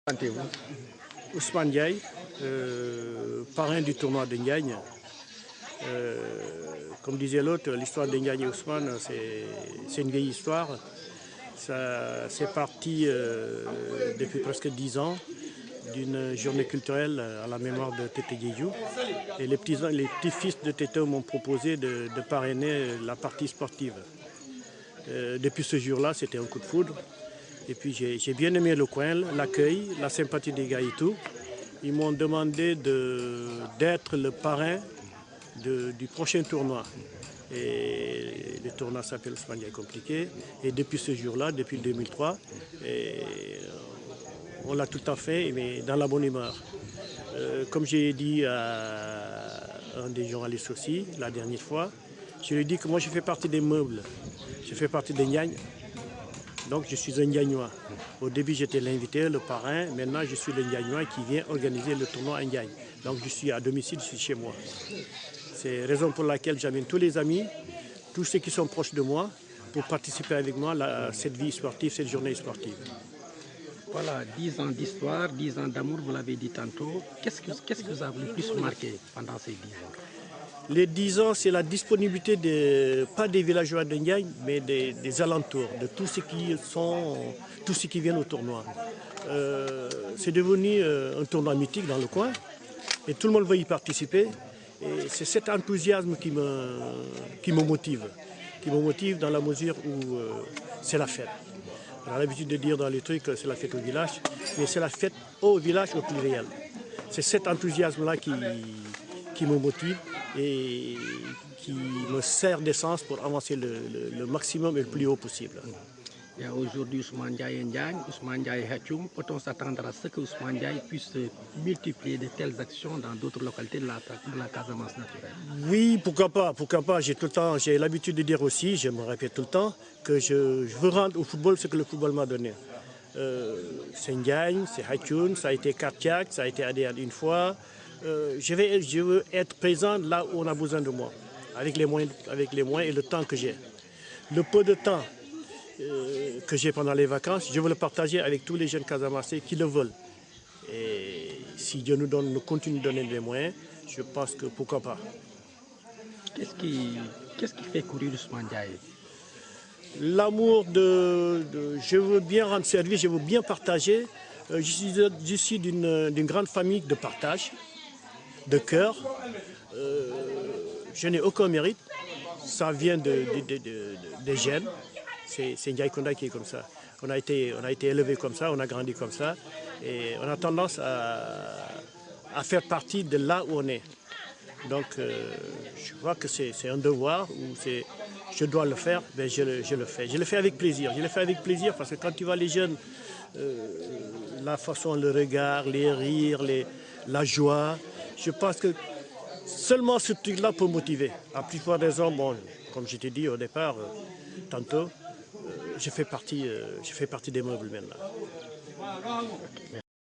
Présentez-vous. Ousmane Ndiaye, parrain du tournoi de Ndiagne. Comme disait l'autre, l'histoire de Ndiagne et Ousmane, c'est une vieille histoire. C'est parti depuis presque 10 ans d'une journée culturelle à la mémoire de Tété Diédhiou. Et les petits-fils de Tété m'ont proposé de parrainer la partie sportive. Depuis ce jour-là, c'était un coup de foudre. Et puis j'ai bien aimé le coin, l'accueil, la sympathie des gars et tout. Ils m'ont demandé d'être le parrain du prochain tournoi. Et le tournoi s'appelle Ousmane Ndiaye Compliqué. Et depuis ce jour-là, depuis 2003, on l'a tout le temps fait, mais dans la bonne humeur. Comme j'ai dit à un des journalistes aussi, la dernière fois, je lui ai dit que moi je fais partie des meubles. Je fais partie des Ndiagne. Donc je suis un Ndiagnois. Au début j'étais l'invité, le parrain. Maintenant je suis le Ndiagnois qui vient organiser le tournoi à Ndiagne. Donc je suis à domicile, je suis chez moi. C'est la raison pour laquelle j'amène tous les amis, tous ceux qui sont proches de moi, pour participer avec moi à cette vie sportive, cette journée sportive. Voilà, 10 ans d'histoire, 10 ans d'amour, vous l'avez dit tantôt. Qu'est-ce que vous avez le plus marqué pendant ces 10 ans? Les 10 ans, c'est la disponibilité, pas des villageois de Ndiagne, mais des alentours, de tous ceux qui viennent au tournoi. C'est devenu un tournoi mythique dans le coin, et tout le monde veut y participer. Et c'est cet enthousiasme qui me motive dans la mesure où c'est la fête. On a l'habitude de dire dans les trucs que c'est la fête au village, mais c'est la fête au village au pluriel. C'est cet enthousiasme-là qui me motive et qui me sert d'essence pour avancer le maximum et le plus haut possible. Il y a aujourd'hui Ousmane Ndiaye et Ndiagne, Ousmane Ndiaye et Hatchoum. Peut-on s'attendre à ce que Ousmane Ndiaye puisse multiplier de telles actions dans d'autres localités de la Casamance naturelle? Oui, pourquoi pas. J'ai l'habitude de dire aussi, je me répète tout le temps, que je veux rendre au football ce que le football m'a donné. C'est Ndiagne, c'est Hatchoum, ça a été Kartiak, ça a été ADR une fois. Je veux être présent là où on a besoin de moi, avec les moyens et le temps que j'ai. Le peu de temps que j'ai pendant les vacances, je veux le partager avec tous les jeunes Casamassais qui le veulent. Et si Dieu nous continue de donner des moyens, je pense que pourquoi pas. Qu'est-ce qui fait courir Ousmane Ndiaye? L'amour je veux bien rendre service, je veux bien partager. Je suis d'une grande famille de partage, de cœur. Je n'ai aucun mérite. Ça vient des gènes. C'est Ndiaye Konda qui est comme ça. On a été élevé comme ça, on a grandi comme ça. Et on a tendance à faire partie de là où on est. Donc je vois que c'est un devoir, je dois le faire, mais je le fais. Je le fais avec plaisir. Je le fais avec plaisir parce que quand tu vois les jeunes, la façon, le regard, les rires, la joie, je pense que seulement ce truc-là peut motiver. À plus forte raison, bon, comme je t'ai dit au départ, tantôt, je fais partie des meubles maintenant.